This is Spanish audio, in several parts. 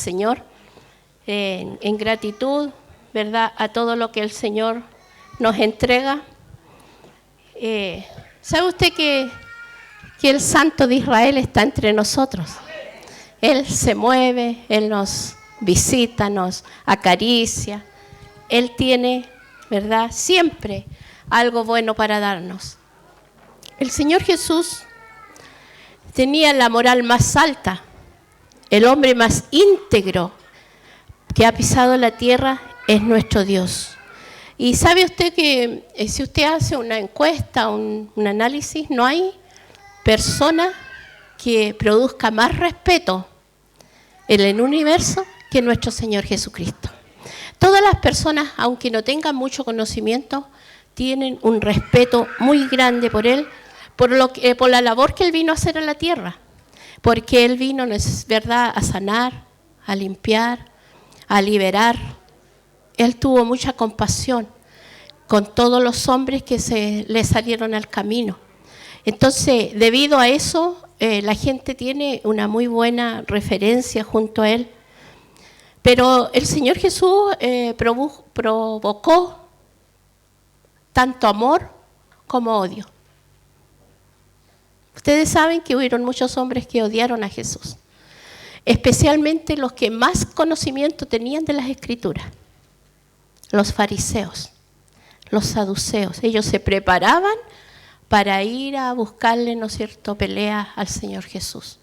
Señor en gratitud, ¿verdad?, a todo lo que el Señor nos entrega. ¿Sabe usted que el Santo de Israel está entre nosotros? Él se mueve, Él nos visita, nos acaricia. Él tiene, ¿verdad?, siempre algo bueno para darnos. El Señor Jesús tenía la moral más alta, el hombre más íntegro que ha pisado la tierra es nuestro Dios. Y sabe usted que si usted hace una encuesta, un análisis, no hay persona que produzca más respeto en el universo que nuestro Señor Jesucristo. Todas las personas, aunque no tengan mucho conocimiento, tienen un respeto muy grande por Él, por la labor que Él vino a hacer en la tierra. Porque Él vino, es verdad, a sanar, a limpiar, a liberar. Él tuvo mucha compasión con todos los hombres que se le salieron al camino. Entonces, debido a eso, la gente tiene una muy buena referencia junto a Él. Pero el Señor Jesús provocó tanto amor como odio. Ustedes saben que hubieron muchos hombres que odiaron a Jesús, especialmente los que más conocimiento tenían de las Escrituras, los fariseos, los saduceos. Ellos se preparaban para ir a buscarle, ¿no es cierto?, pelea al Señor Jesús.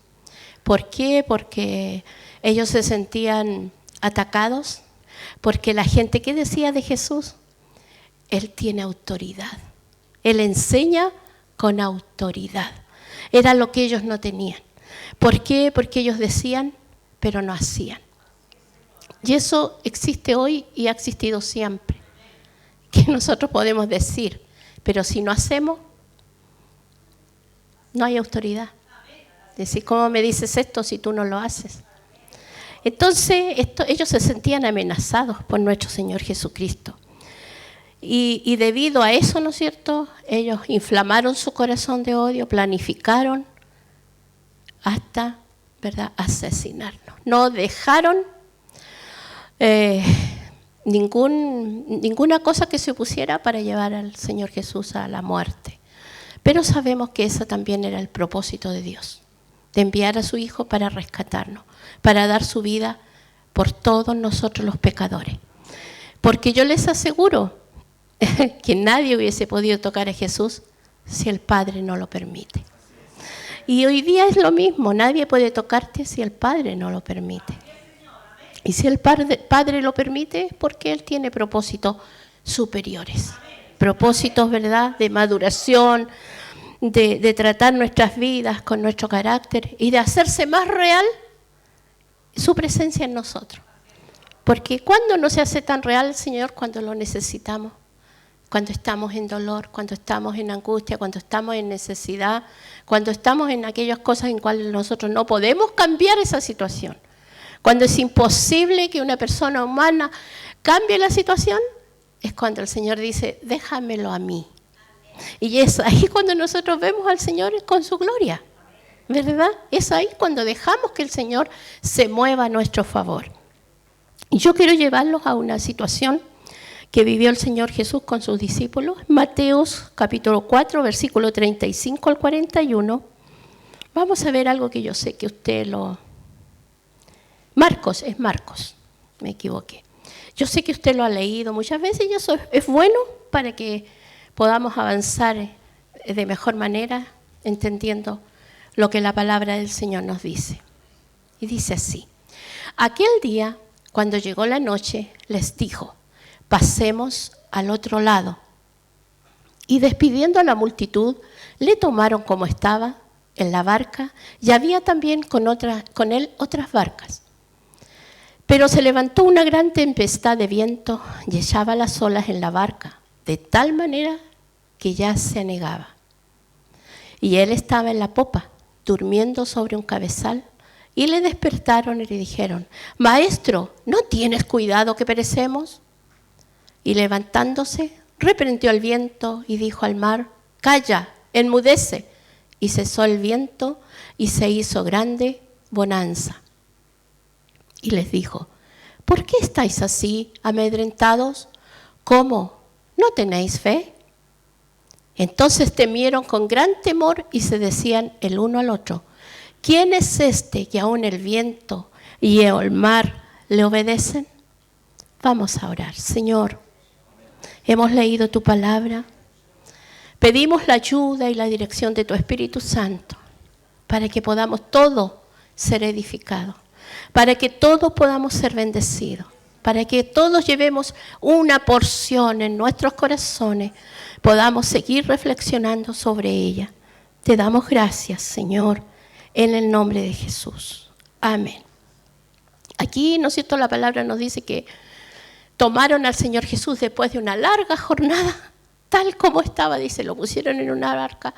¿Por qué? Porque ellos se sentían atacados, porque la gente, ¿qué decía de Jesús? Él tiene autoridad, Él enseña con autoridad. Era lo que ellos no tenían. ¿Por qué? Porque ellos decían, pero no hacían. Y eso existe hoy y ha existido siempre. Que nosotros podemos decir, pero si no hacemos, no hay autoridad. Decir, ¿cómo me dices esto si tú no lo haces? Entonces, ellos se sentían amenazados por nuestro Señor Jesucristo. Y debido a eso, ¿no es cierto?, ellos inflamaron su corazón de odio, planificaron hasta, ¿verdad?, asesinarnos. No dejaron ninguna cosa que se opusiera para llevar al Señor Jesús a la muerte. Pero sabemos que ese también era el propósito de Dios, de enviar a su Hijo para rescatarnos, para dar su vida por todos nosotros los pecadores. Porque yo les aseguro que nadie hubiese podido tocar a Jesús si el Padre no lo permite. Y hoy día es lo mismo, nadie puede tocarte si el Padre no lo permite. Y si el Padre lo permite, porque Él tiene propósitos superiores. Propósitos, ¿verdad?, de maduración, de tratar nuestras vidas con nuestro carácter y de hacerse más real su presencia en nosotros. Porque ¿cuándo no se hace tan real el Señor? Cuando lo necesitamos. Cuando estamos en dolor, cuando estamos en angustia, cuando estamos en necesidad, cuando estamos en aquellas cosas en cuales nosotros no podemos cambiar esa situación. Cuando es imposible que una persona humana cambie la situación, es cuando el Señor dice, déjamelo a mí. Y es ahí cuando nosotros vemos al Señor con su gloria, ¿verdad? Es ahí cuando dejamos que el Señor se mueva a nuestro favor. Y yo quiero llevarlos a una situación que vivió el Señor Jesús con sus discípulos. Mateos capítulo 4, versículo 35 al 41. Vamos a ver algo que yo sé que usted lo... Marcos, me equivoqué. Yo sé que usted lo ha leído muchas veces y eso es bueno para que podamos avanzar de mejor manera, entendiendo lo que la palabra del Señor nos dice. Y dice así: aquel día, cuando llegó la noche, les dijo, pasemos al otro lado. Y despidiendo a la multitud, le tomaron como estaba en la barca, y había también con él otras barcas. Pero se levantó una gran tempestad de viento y echaba las olas en la barca, de tal manera que ya se anegaba. Y él estaba en la popa, durmiendo sobre un cabezal, y le despertaron y le dijeron, Maestro, ¿no tienes cuidado que perecemos? Y levantándose, reprendió al viento y dijo al mar, calla, enmudece. Y cesó el viento y se hizo grande bonanza. y les dijo: ¿por qué estáis así, amedrentados? ¿Cómo? ¿No tenéis fe? Entonces temieron con gran temor y se decían el uno al otro: ¿quién es este que aún el viento y el mar le obedecen? Vamos a orar. Señor, hemos leído tu palabra. Pedimos la ayuda y la dirección de tu Espíritu Santo para que podamos todos ser edificados, para que todos podamos ser bendecidos, para que todos llevemos una porción en nuestros corazones, podamos seguir reflexionando sobre ella. Te damos gracias, Señor, en el nombre de Jesús. Amén. Aquí, ¿no es cierto?, la palabra nos dice que tomaron al Señor Jesús después de una larga jornada, tal como estaba, dice, lo pusieron en una barca.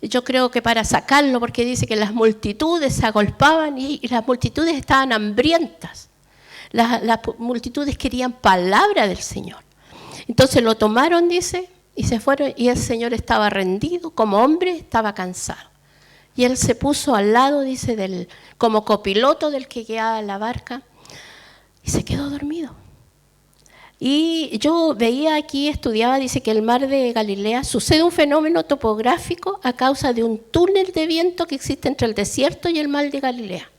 Yo creo que para sacarlo, porque dice que las multitudes se agolpaban y las multitudes estaban hambrientas. Las multitudes querían palabra del Señor. Entonces lo tomaron, dice, y se fueron, y el Señor estaba rendido, como hombre, estaba cansado. Y él se puso al lado, dice, como copiloto del que guiaba la barca, y se quedó dormido. Y yo veía aquí, estudiaba, dice que el mar de Galilea sucede un fenómeno topográfico a causa de un túnel de viento que existe entre el desierto y el mar de Galilea.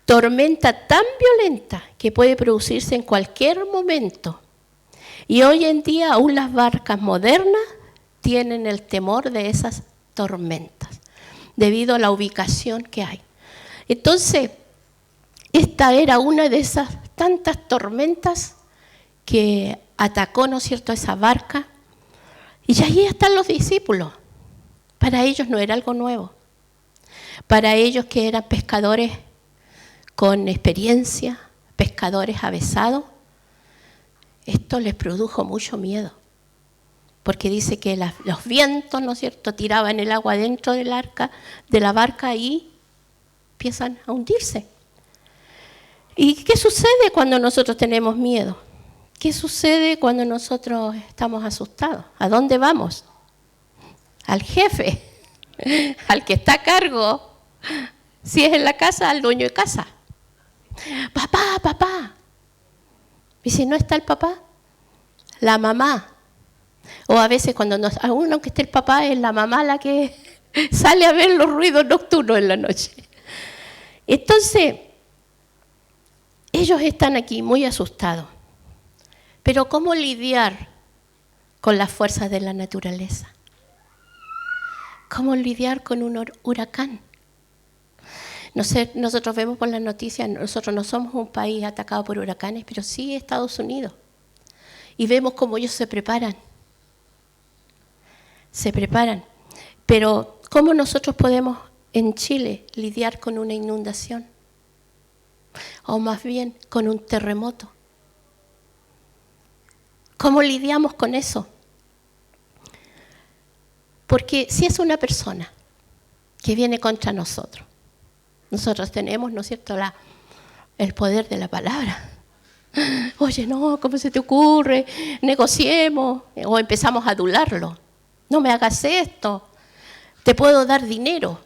Tormenta tan violenta que puede producirse en cualquier momento. Y hoy en día aún las barcas modernas tienen el temor de esas tormentas, debido a la ubicación que hay. Entonces, esta era una de esas tantas tormentas que atacó, ¿no es cierto?, esa barca. Y allí están los discípulos. Para ellos no era algo nuevo. Para ellos, que eran pescadores con experiencia, pescadores avesados, esto les produjo mucho miedo. Porque dice que los vientos, ¿no es cierto?, tiraban el agua dentro del de la barca y empiezan a hundirse. ¿Y qué sucede cuando nosotros tenemos miedo? ¿Qué sucede cuando nosotros estamos asustados? ¿A dónde vamos? Al jefe, al que está a cargo. Si es en la casa, al dueño de casa. Papá, papá. Y si no está el papá, la mamá. O a veces aún aunque esté el papá, es la mamá la que sale a ver los ruidos nocturnos en la noche. Entonces, ellos están aquí muy asustados. Pero ¿cómo lidiar con las fuerzas de la naturaleza? ¿Cómo lidiar con un huracán? Nosotros vemos por las noticias, nosotros no somos un país atacado por huracanes, pero sí Estados Unidos. Y vemos cómo ellos se preparan. Se preparan. Pero ¿cómo nosotros podemos en Chile lidiar con una inundación? O más bien con un terremoto. ¿Cómo lidiamos con eso? Porque si es una persona que viene contra nosotros, nosotros tenemos, ¿no es cierto?, el poder de la palabra. Oye, no, ¿cómo se te ocurre? Negociemos. O empezamos a adularlo. No me hagas esto. Te puedo dar dinero.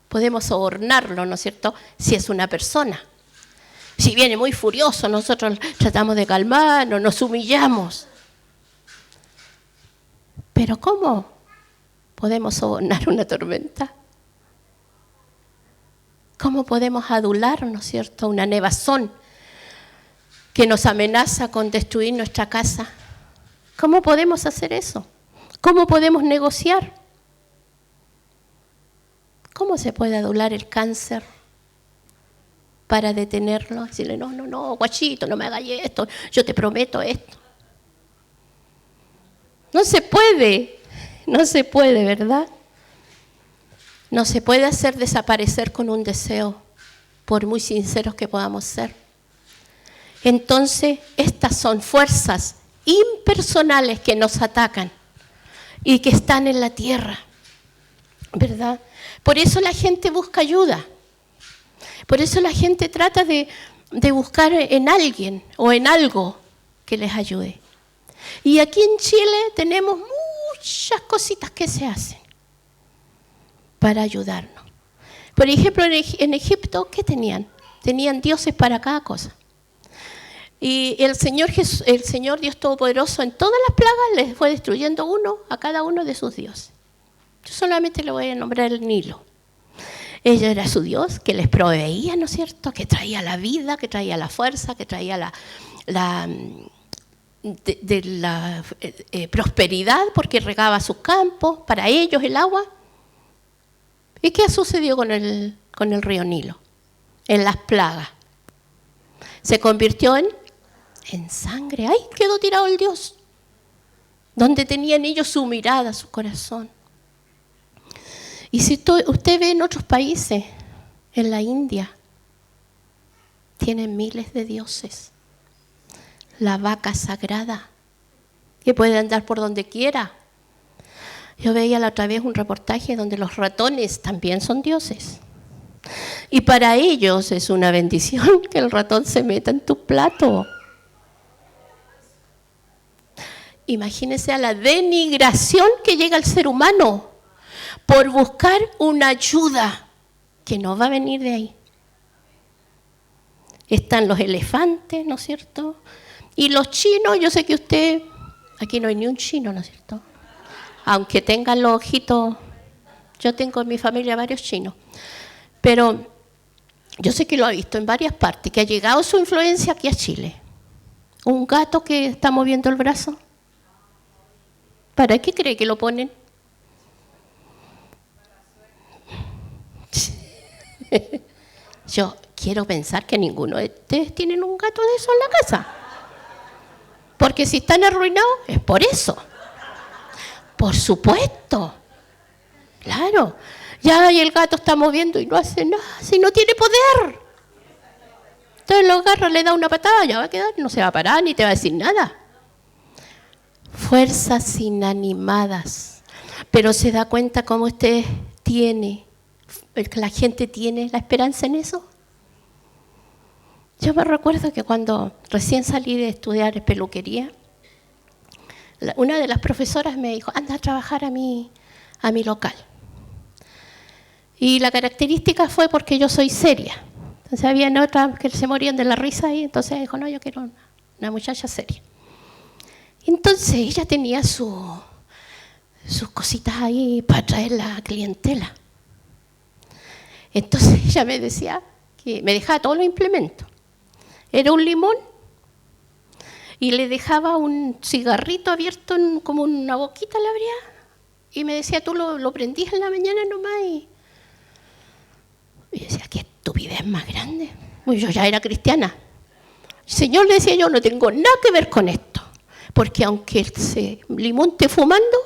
Podemos sobornarlo, ¿no es cierto?, si es una persona. Si viene muy furioso, nosotros tratamos de calmarnos, nos humillamos. Pero ¿cómo podemos sobornar una tormenta? ¿Cómo podemos adular, ¿no es cierto?, una nevazón que nos amenaza con destruir nuestra casa? ¿Cómo podemos hacer eso? ¿Cómo podemos negociar? ¿Cómo se puede adular el cáncer para detenerlo? Decirle, no, guachito, no me hagas esto, yo te prometo esto. No se puede, ¿verdad? No se puede hacer desaparecer con un deseo, por muy sinceros que podamos ser. Entonces, estas son fuerzas impersonales que nos atacan y que están en la tierra, ¿verdad? Por eso la gente busca ayuda. Por eso la gente trata de buscar en alguien o en algo que les ayude. Y aquí en Chile tenemos muchas cositas que se hacen para ayudarnos. Por ejemplo, en Egipto, ¿qué tenían? Tenían dioses para cada cosa. Y el Señor Dios Todopoderoso en todas las plagas les fue destruyendo uno a cada uno de sus dioses. Yo solamente le voy a nombrar el Nilo. Ella era su Dios que les proveía, ¿no es cierto? Que traía la vida, que traía la fuerza, que traía la prosperidad porque regaba sus campos, para ellos el agua. ¿Y qué sucedió con el río Nilo? En las plagas. Se convirtió en sangre. ¡Ay, quedó tirado el Dios! Donde tenían ellos su mirada, su corazón. Y si usted ve en otros países, en la India, tienen miles de dioses. La vaca sagrada, que puede andar por donde quiera. Yo veía la otra vez un reportaje donde los ratones también son dioses. Y para ellos es una bendición que el ratón se meta en tu plato. Imagínese a la denigración que llega al ser humano por buscar una ayuda que no va a venir de ahí. Están los elefantes, ¿no es cierto? Y los chinos, yo sé que usted, aquí no hay ni un chino, ¿no es cierto? Aunque tengan los ojitos, yo tengo en mi familia varios chinos, pero yo sé que lo ha visto en varias partes, que ha llegado su influencia aquí a Chile. Un gato que está moviendo el brazo, ¿para qué cree que lo ponen? Yo quiero pensar que ninguno de ustedes tienen un gato de eso en la casa. Porque si están arruinados, es por eso. Por supuesto. Claro. Ya y el gato está moviendo y no hace nada, si no tiene poder. Entonces lo agarra, le da una patada, ya va a quedar, no se va a parar ni te va a decir nada. Fuerzas inanimadas. Pero se da cuenta cómo usted tiene, la gente tiene la esperanza en eso. Yo me recuerdo que cuando recién salí de estudiar peluquería, una de las profesoras me dijo, anda a trabajar a mi local. Y la característica fue porque yo soy seria. Entonces había otras que se morían de la risa y entonces dijo, no, yo quiero una muchacha seria. Entonces ella tenía sus cositas ahí para atraer la clientela. Entonces ella me decía que me dejaba todos los implementos. Era un limón y le dejaba un cigarrito abierto como una boquita le abría y me decía, tú lo prendías en la mañana nomás y decía, qué estupidez más grande. Pues yo ya era cristiana. Señor, le decía yo, no tengo nada que ver con esto, porque aunque ese limón esté fumando,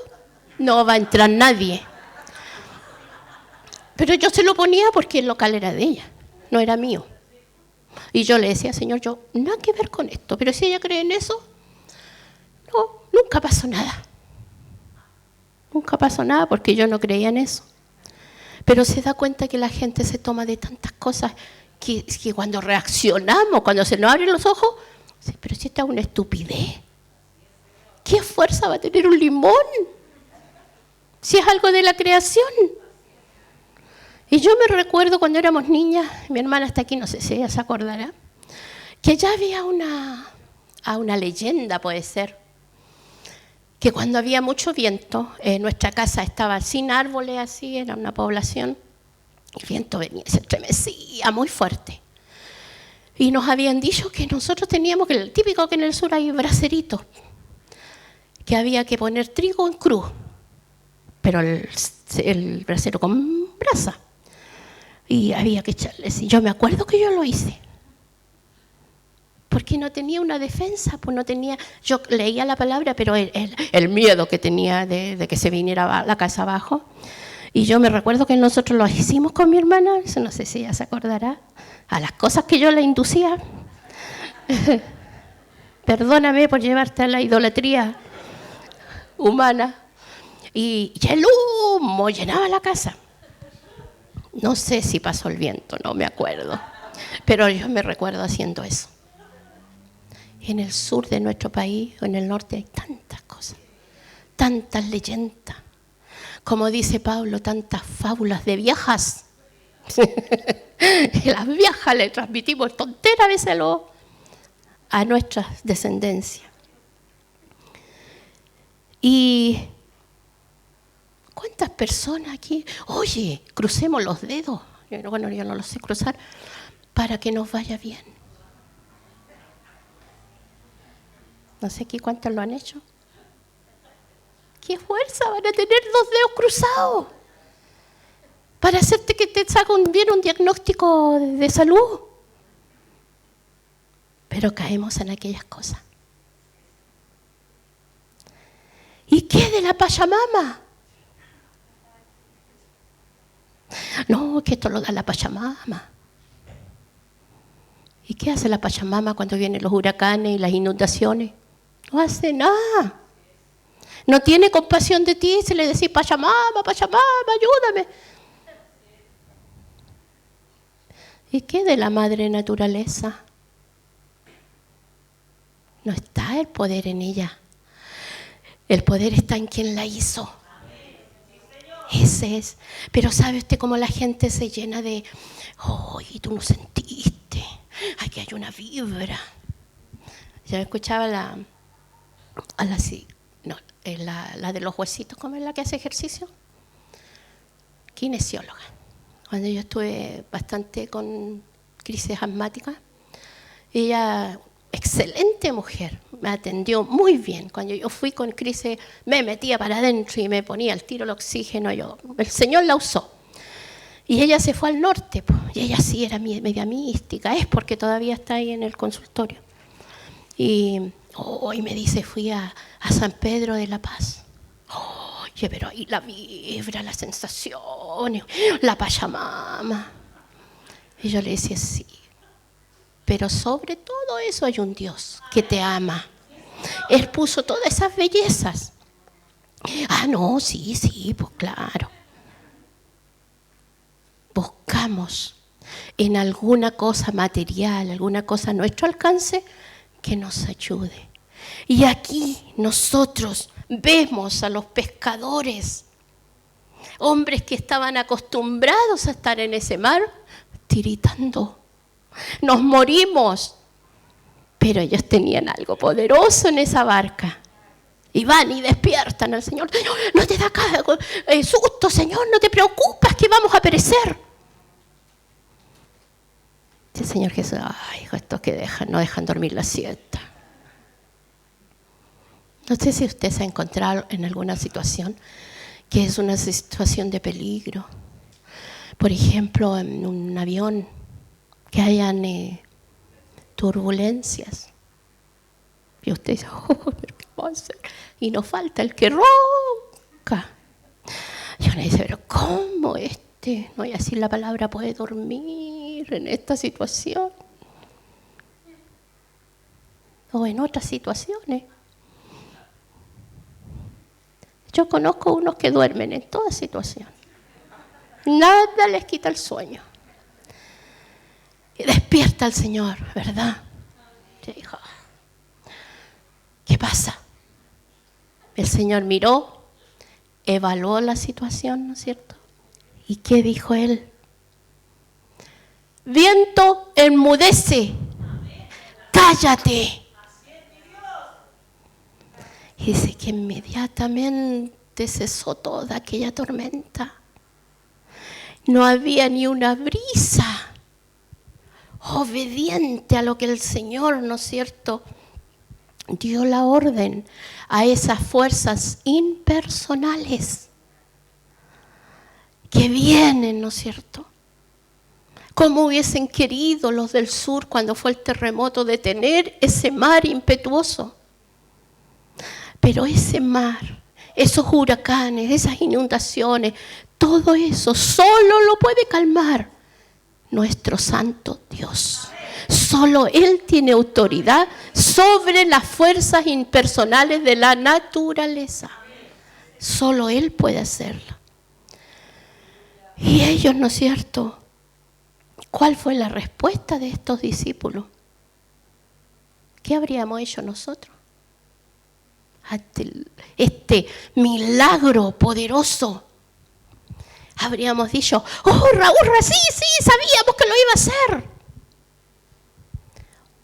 no va a entrar nadie. Pero yo se lo ponía porque el local era de ella, no era mío. Y yo le decía, Señor, yo nada que ver con esto, pero si ella cree en eso, no, nunca pasó nada. Nunca pasó nada porque yo no creía en eso. Pero se da cuenta que la gente se toma de tantas cosas que cuando reaccionamos, cuando se nos abren los ojos, pero si esta es una estupidez. ¿Qué fuerza va a tener un limón? Si es algo de la creación. Y yo me recuerdo cuando éramos niñas, mi hermana está aquí, no sé si ella se acordará, que ya había una leyenda, puede ser, que cuando había mucho viento, nuestra casa estaba sin árboles así, era una población, el viento venía y se estremecía muy fuerte. Y nos habían dicho que nosotros teníamos, que el típico que en el sur hay braseritos, que había que poner trigo en cruz, pero el brasero con brasa. Y había que echarles. Y yo me acuerdo que yo lo hice. Porque no tenía una defensa, pues no tenía. Yo leía la palabra, pero el miedo que tenía de que se viniera la casa abajo. Y yo me recuerdo que nosotros lo hicimos con mi hermana, eso no sé si ella se acordará, a las cosas que yo le inducía. Perdóname por llevarte a la idolatría humana. Y el humo llenaba la casa. No sé si pasó el viento, no me acuerdo. Pero yo me recuerdo haciendo eso. En el sur de nuestro país, o en el norte, hay tantas cosas, tantas leyendas. Como dice Pablo, tantas fábulas de viejas Y las viejas le transmitimos tonteras a veces a nuestras descendencias. Y ¿cuántas personas aquí? Oye, crucemos los dedos. Bueno, yo no los sé cruzar, para que nos vaya bien. No sé aquí cuántos lo han hecho. ¿Qué fuerza van a tener 2 dedos cruzados? Para hacerte que te hagan bien un diagnóstico de salud. Pero caemos en aquellas cosas. ¿Y qué de la Pachamama? No, que esto lo da la Pachamama. ¿Y qué hace la Pachamama cuando vienen los huracanes y las inundaciones? No hace nada. No tiene compasión de ti si le decís, Pachamama, Pachamama, ayúdame. ¿Y qué de la madre naturaleza? No está el poder en ella. El poder está en quien la hizo. Ese es. Pero ¿sabe usted cómo la gente se llena de, y tú no sentiste? Aquí hay una vibra. Yo escuchaba la de los huesitos, ¿cómo es la que hace ejercicio? Kinesióloga. Cuando yo estuve bastante con crisis asmáticas, ella, excelente mujer, me atendió muy bien. Cuando yo fui con crisis, me metía para adentro y me ponía al tiro el oxígeno. El Señor la usó. Y ella se fue al norte, y ella sí era media mística, es porque todavía está ahí en el consultorio. Y me dice, fui a San Pedro de la Paz. Oye, pero ahí la vibra, las sensaciones, la Pachamama. Y yo le decía, sí, pero sobre todo eso hay un Dios que te ama. Él puso todas esas bellezas. No, sí, pues claro. Buscamos en alguna cosa material, alguna cosa a nuestro alcance que nos ayude. Y aquí nosotros vemos a los pescadores, hombres que estaban acostumbrados a estar en ese mar, tiritando. Nos morimos, pero ellos tenían algo poderoso en esa barca. Y van y despiertan al Señor. No te da susto, Señor, no te preocupas que vamos a perecer. El Señor Jesús, estos que no dejan dormir la siesta. No sé si usted se ha encontrado en alguna situación que es una situación de peligro. Por ejemplo, en un avión, que hayan turbulencias. Y usted dice, pero ¿qué va a hacer? Y nos falta el que ronca. Y uno dice, pero ¿cómo no voy a decir la palabra, puede dormir en esta situación? O en otras situaciones. Yo conozco unos que duermen en toda situación. Nada les quita el sueño. Y despierta al Señor, ¿verdad? Y dijo, ¿qué pasa? El Señor miró, evaluó la situación, ¿no es cierto? ¿Y qué dijo Él? Viento, enmudece, cállate. Y dice que inmediatamente cesó toda aquella tormenta. No había ni una brisa, obediente a lo que el Señor, ¿no es cierto?, dio la orden a esas fuerzas impersonales que vienen, ¿no es cierto? ¿Cómo hubiesen querido los del sur cuando fue el terremoto detener ese mar impetuoso? Pero ese mar, esos huracanes, esas inundaciones, todo eso solo lo puede calmar nuestro santo Dios. Solo Él tiene autoridad sobre las fuerzas impersonales de la naturaleza. Solo Él puede hacerlo. Y ellos, ¿no es cierto? ¿Cuál fue la respuesta de estos discípulos? ¿Qué habríamos hecho nosotros ante este milagro poderoso? habríamos dicho, ¡hurra, hurra! Sí, sabíamos que lo iba a hacer.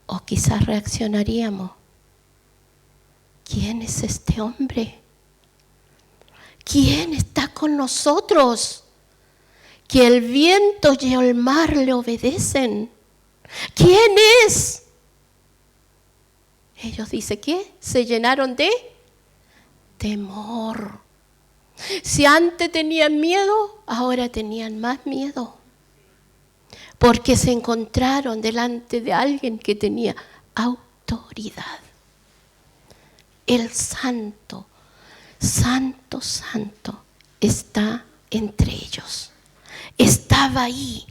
O quizás reaccionaríamos, ¿quién es este hombre? ¿Quién está con nosotros? Que el viento y el mar le obedecen. ¿Quién es? Ellos dicen, ¿qué? Se llenaron de temor. Si antes tenían miedo, ahora tenían más miedo. Porque se encontraron delante de alguien que tenía autoridad. El santo, santo, santo está entre ellos. Estaba ahí,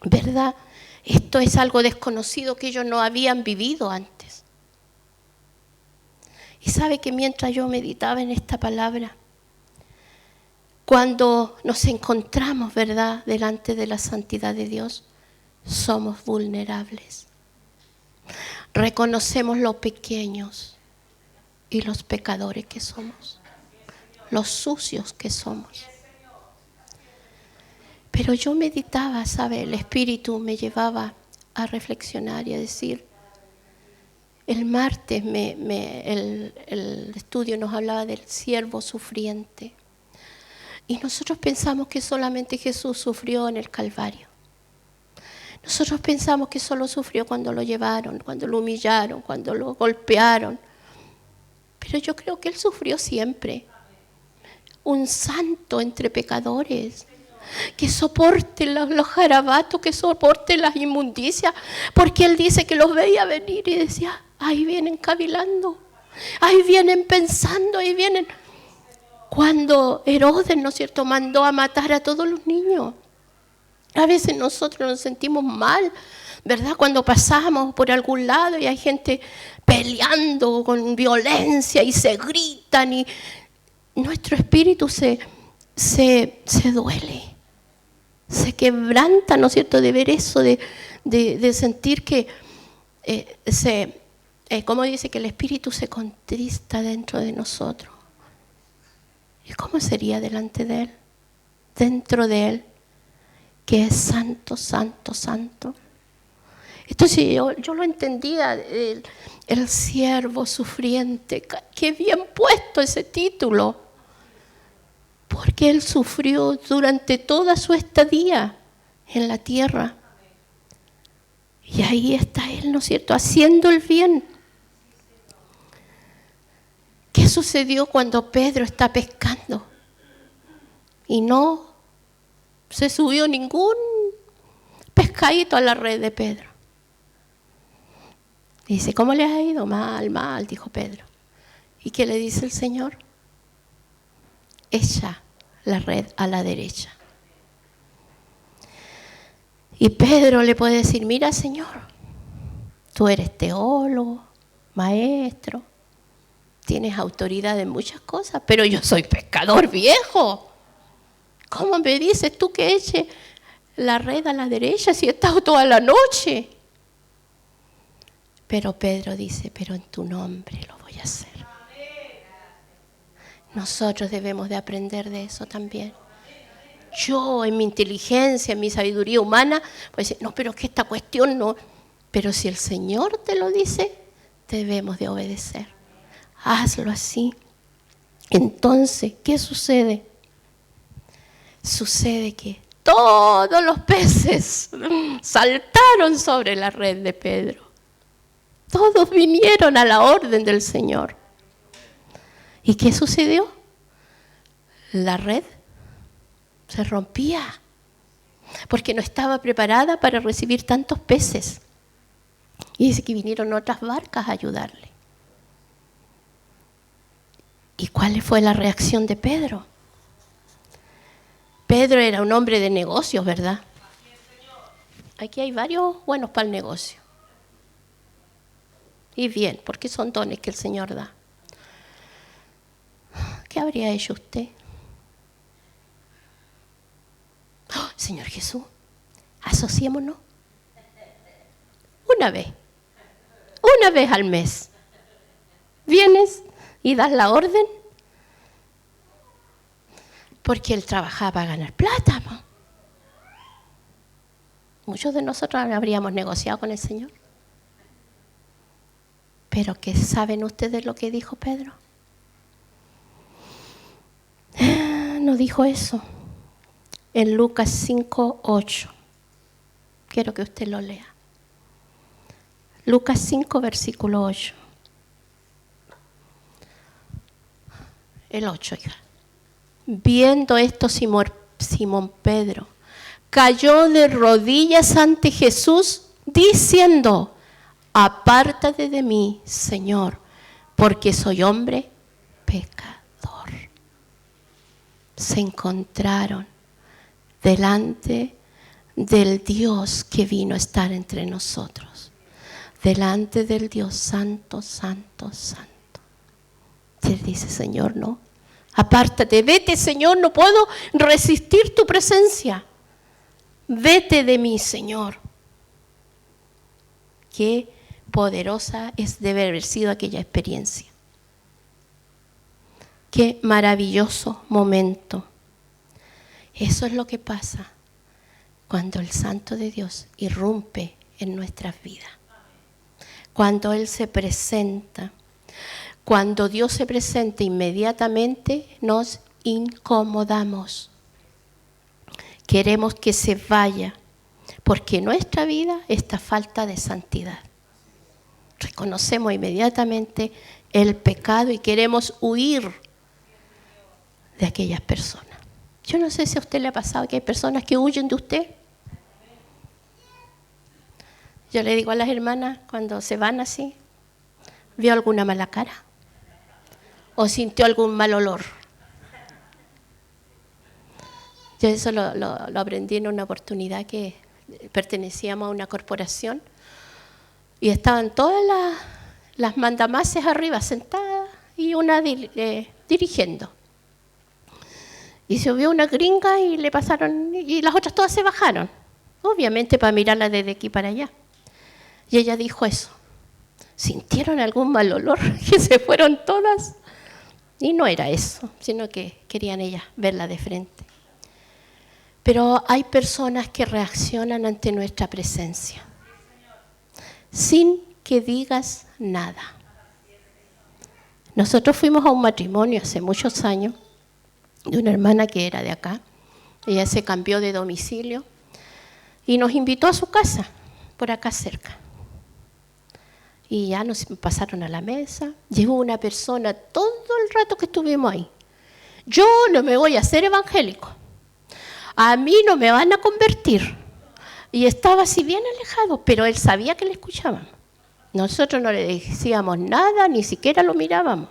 ¿verdad? Esto es algo desconocido que ellos no habían vivido antes. Y sabe que mientras yo meditaba en esta palabra, cuando nos encontramos, ¿verdad?, delante de la santidad de Dios, somos vulnerables. Reconocemos lo pequeños y los pecadores que somos, los sucios que somos. Pero yo meditaba, ¿sabe? El Espíritu me llevaba a reflexionar y a decir, el martes el estudio nos hablaba del siervo sufriente. Y nosotros pensamos que solamente Jesús sufrió en el Calvario. Nosotros pensamos que solo sufrió cuando lo llevaron, cuando lo humillaron, cuando lo golpearon. Pero yo creo que Él sufrió siempre. Un santo entre pecadores, que soporte los garabatos, que soporte las inmundicias, porque Él dice que los veía venir y decía, ahí vienen cavilando, ahí vienen pensando, ahí vienen. Cuando Herodes, ¿no es cierto?, mandó a matar a todos los niños. A veces nosotros nos sentimos mal, ¿verdad? Cuando pasamos por algún lado y hay gente peleando con violencia y se gritan y nuestro espíritu se duele, se quebranta, ¿no es cierto?, de ver eso, de sentir que como dice, que el espíritu se contrista dentro de nosotros. ¿Y cómo sería delante de Él? Dentro de Él, que es santo, santo, santo. Entonces yo lo entendía, el siervo sufriente, qué bien puesto ese título, porque Él sufrió durante toda su estadía en la tierra. Y ahí está Él, ¿no es cierto?, haciendo el bien. ¿Qué sucedió cuando Pedro está pescando? Y no se subió ningún pescadito a la red de Pedro. Dice, ¿cómo le ha ido? Mal, dijo Pedro. ¿Y qué le dice el Señor? Echa la red a la derecha. Y Pedro le puede decir, mira, Señor, tú eres teólogo, maestro, tienes autoridad en muchas cosas, pero yo soy pescador viejo. ¿Cómo me dices tú que eche la red a la derecha si he estado toda la noche? Pero Pedro dice, pero en tu nombre lo voy a hacer. Nosotros debemos de aprender de eso también. Yo en mi inteligencia, en mi sabiduría humana, pues no, pero es que esta cuestión no. Pero si el Señor te lo dice, debemos de obedecer. Hazlo así. Entonces, ¿qué sucede? Sucede que todos los peces saltaron sobre la red de Pedro. Todos vinieron a la orden del Señor. ¿Y qué sucedió? La red se rompía porque no estaba preparada para recibir tantos peces. Y dice que vinieron otras barcas a ayudarle. ¿Y cuál fue la reacción de Pedro? Pedro era un hombre de negocios, ¿verdad? Aquí hay varios buenos para el negocio. Y bien, porque son dones que el Señor da. ¿Qué habría hecho usted? ¡Oh, Señor Jesús, asociémonos una vez al mes. Vienes y das la orden. Porque él trabajaba para ganar plata, ¿no? Muchos de nosotros habríamos negociado con el Señor. Pero ¿qué saben ustedes lo que dijo Pedro? No dijo eso. En Lucas 5:8. Quiero que usted lo lea. Lucas 5, versículo 8. El 8, hija. Viendo esto, Simón Pedro cayó de rodillas ante Jesús, diciendo: apártate de mí, Señor, porque soy hombre pecador. Se encontraron delante del Dios que vino a estar entre nosotros, delante del Dios santo, santo, santo. Y él dice: Señor, no, apártate, vete, Señor, no puedo resistir tu presencia. Vete de mí, Señor. Qué poderosa es de haber sido aquella experiencia. Qué maravilloso momento. Eso es lo que pasa cuando el Santo de Dios irrumpe en nuestras vidas. Cuando Él se presenta. Cuando Dios se presenta, inmediatamente nos incomodamos. Queremos que se vaya, porque en nuestra vida está falta de santidad. Reconocemos inmediatamente el pecado y queremos huir de aquellas personas. Yo no sé si a usted le ha pasado que hay personas que huyen de usted. Yo le digo a las hermanas cuando se van así: ¿vio alguna mala cara? ¿O sintió algún mal olor? Yo eso lo aprendí en una oportunidad que pertenecíamos a una corporación y estaban todas las mandamases arriba sentadas y una dirigiendo. Y se vio una gringa y le pasaron, y las otras todas se bajaron, obviamente para mirarla desde aquí para allá. Y ella dijo eso: ¿sintieron algún mal olor? Que se fueron todas. Y no era eso, sino que querían ellas verla de frente. Pero hay personas que reaccionan ante nuestra presencia sin que digas nada. Nosotros fuimos a un matrimonio hace muchos años de una hermana que era de acá. Ella se cambió de domicilio y nos invitó a su casa, por acá cerca. Y ya nos pasaron a la mesa. Llegó una persona todo el rato que estuvimos ahí: yo no me voy a hacer evangélico, a mí no me van a convertir. Y estaba así bien alejado, pero él sabía que le escuchaban. Nosotros no le decíamos nada, ni siquiera lo mirábamos.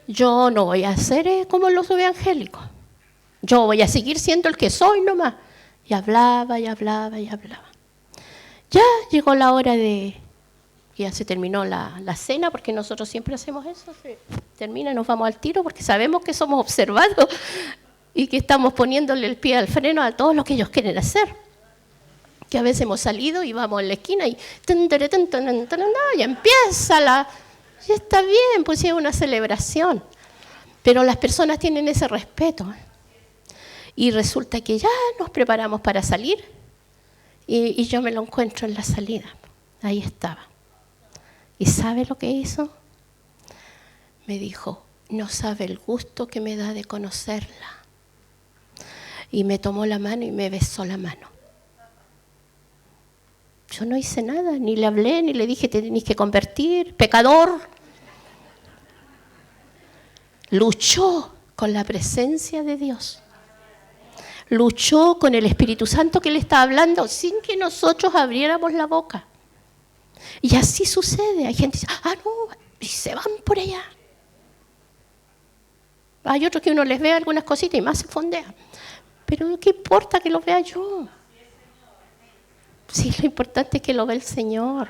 Yo no voy a ser como los evangélicos, yo voy a seguir siendo el que soy nomás. Y hablaba, y hablaba, y hablaba. Ya llegó la hora ya se terminó la cena, porque nosotros siempre hacemos eso, se termina y nos vamos al tiro, porque sabemos que somos observados y que estamos poniéndole el pie al freno a todo lo que ellos quieren hacer. Que a veces hemos salido y vamos en la esquina y ya empieza ya está bien, pues es una celebración. Pero las personas tienen ese respeto. Y resulta que ya nos preparamos para salir y yo me lo encuentro en la salida. Ahí estaba. ¿Y sabe lo que hizo? Me dijo: no sabe el gusto que me da de conocerla. Y me tomó la mano y me besó la mano. Yo no hice nada, ni le hablé, ni le dije: te tenés que convertir, pecador. Luchó con la presencia de Dios. Luchó con el Espíritu Santo que le estaba hablando sin que nosotros abriéramos la boca. Y así sucede. Hay gente que dice: no, y se van por allá. Hay otros que uno les ve algunas cositas y más se fondean. Pero ¿qué importa que lo vea yo? Sí, lo importante es que lo vea el Señor.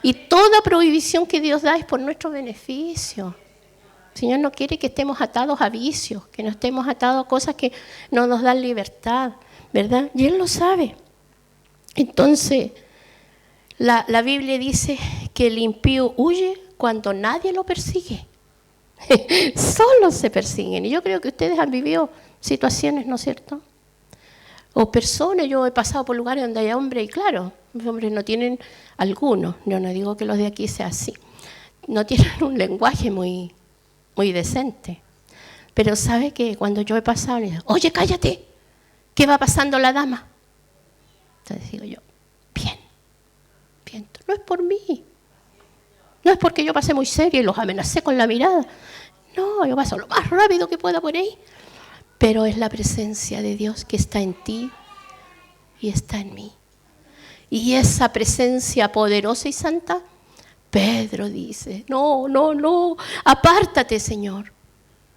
Y toda prohibición que Dios da es por nuestro beneficio. El Señor no quiere que estemos atados a vicios, que no estemos atados a cosas que no nos dan libertad, ¿verdad? Y Él lo sabe. Entonces, la Biblia dice que el impío huye cuando nadie lo persigue. Solo se persiguen. Y yo creo que ustedes han vivido situaciones, ¿no es cierto? O personas, yo he pasado por lugares donde hay hombres y claro, los hombres no tienen, algunos, yo no digo que los de aquí sea así, no tienen un lenguaje muy decente. Pero sabe que cuando yo he pasado, le digo, oye, cállate, ¿qué va pasando la dama? Entonces digo yo, bien, no es por mí, no es porque yo pasé muy seria y los amenacé con la mirada, no, yo paso lo más rápido que pueda por ahí, pero es la presencia de Dios que está en ti y está en mí. Y esa presencia poderosa y santa, Pedro dice, no, apártate, Señor,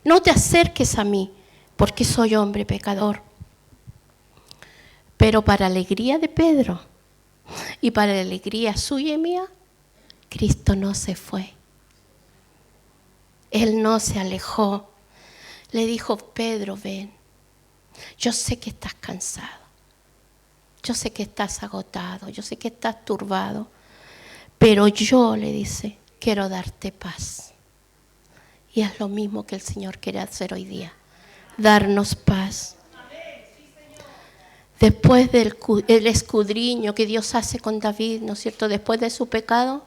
no te acerques a mí, porque soy hombre pecador. Pero para alegría de Pedro y para alegría suya y mía, Cristo no se fue. Él no se alejó. Le dijo, Pedro, ven, yo sé que estás cansado, yo sé que estás agotado, yo sé que estás turbado, pero yo, le dice, quiero darte paz. Y es lo mismo que el Señor quiere hacer hoy día, darnos paz. Después del escudriño que Dios hace con David, ¿no es cierto? Después de su pecado,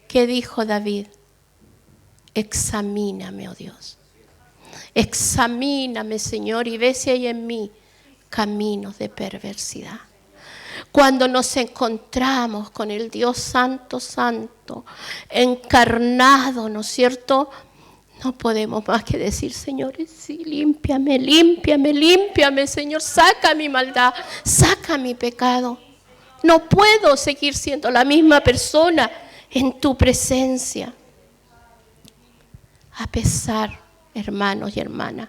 ¿qué dijo David? Examíname, oh Dios. Examíname, Señor, y ve si hay en mí caminos de perversidad. Cuando nos encontramos con el Dios Santo, Santo, encarnado, ¿no es cierto? No podemos más que decir, Señor, sí, límpiame, Señor, saca mi maldad, saca mi pecado. No puedo seguir siendo la misma persona en tu presencia. A pesar, hermanos y hermanas,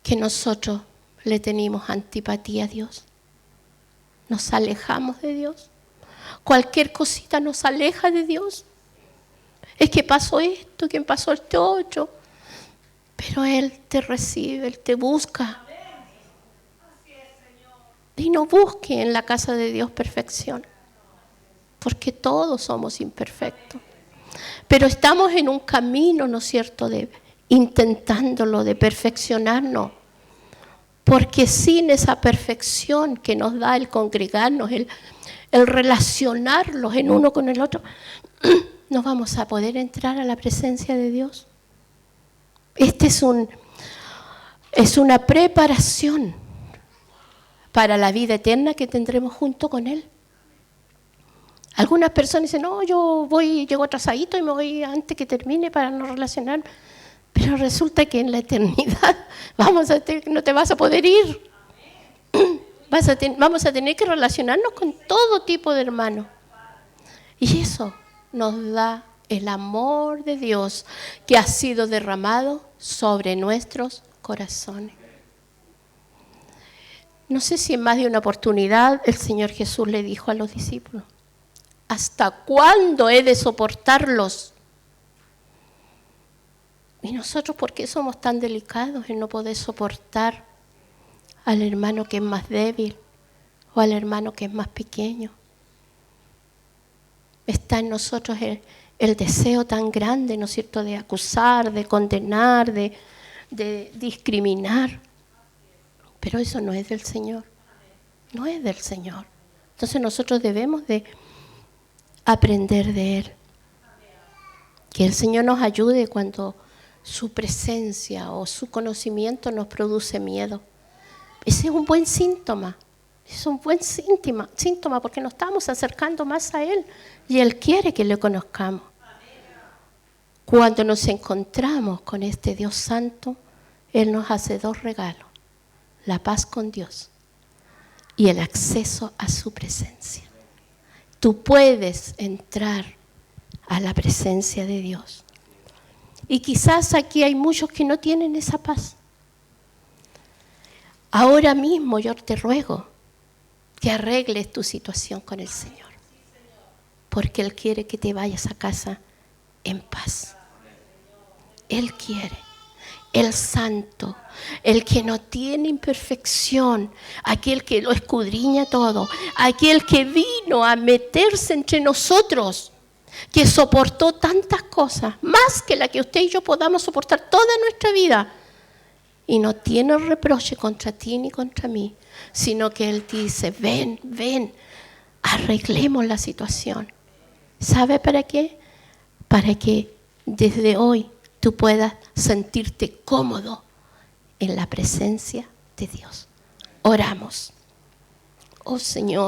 que nosotros le tenemos antipatía a Dios, nos alejamos de Dios. Cualquier cosita nos aleja de Dios. Es que pasó esto, que pasó esto otro. Pero Él te recibe, Él te busca. Y no busque en la casa de Dios perfección, porque todos somos imperfectos. Pero estamos en un camino, ¿no es cierto?, de intentándolo, de perfeccionarnos. Porque sin esa perfección que nos da el congregarnos, el relacionarlos en uno con el otro, no vamos a poder entrar a la presencia de Dios. Este es una preparación para la vida eterna que tendremos junto con Él. Algunas personas dicen, no, llego atrasadito y me voy antes que termine para no relacionarme. Pero resulta que en la eternidad no te vas a poder ir. Vamos a tener que relacionarnos con todo tipo de hermanos. Y eso nos da el amor de Dios que ha sido derramado sobre nuestros corazones. No sé si en más de una oportunidad el Señor Jesús le dijo a los discípulos, ¿hasta cuándo he de soportarlos? Y nosotros, ¿por qué somos tan delicados en no poder soportar al hermano que es más débil o al hermano que es más pequeño? Está en nosotros el deseo tan grande, ¿no es cierto?, de acusar, de condenar, de discriminar. Pero eso no es del Señor. No es del Señor. Entonces nosotros debemos de aprender de Él. Que el Señor nos ayude cuando su presencia o su conocimiento nos produce miedo. Ese es un buen síntoma. Es un buen síntoma porque nos estamos acercando más a Él y Él quiere que le conozcamos. Cuando nos encontramos con este Dios Santo, Él nos hace dos regalos: la paz con Dios y el acceso a su presencia. Tú puedes entrar a la presencia de Dios. Y quizás aquí hay muchos que no tienen esa paz. Ahora mismo yo te ruego que arregles tu situación con el Señor, porque Él quiere que te vayas a casa en paz. Él quiere, el santo, el que no tiene imperfección, aquel que lo escudriña todo, aquel que vino a meterse entre nosotros, que soportó tantas cosas, más que la que usted y yo podamos soportar toda nuestra vida. y no tiene reproche contra ti ni contra mí, sino que Él te dice, ven, ven, arreglemos la situación. ¿Sabe para qué? Para que desde hoy tú puedas sentirte cómodo en la presencia de Dios. Oramos. Oh Señor.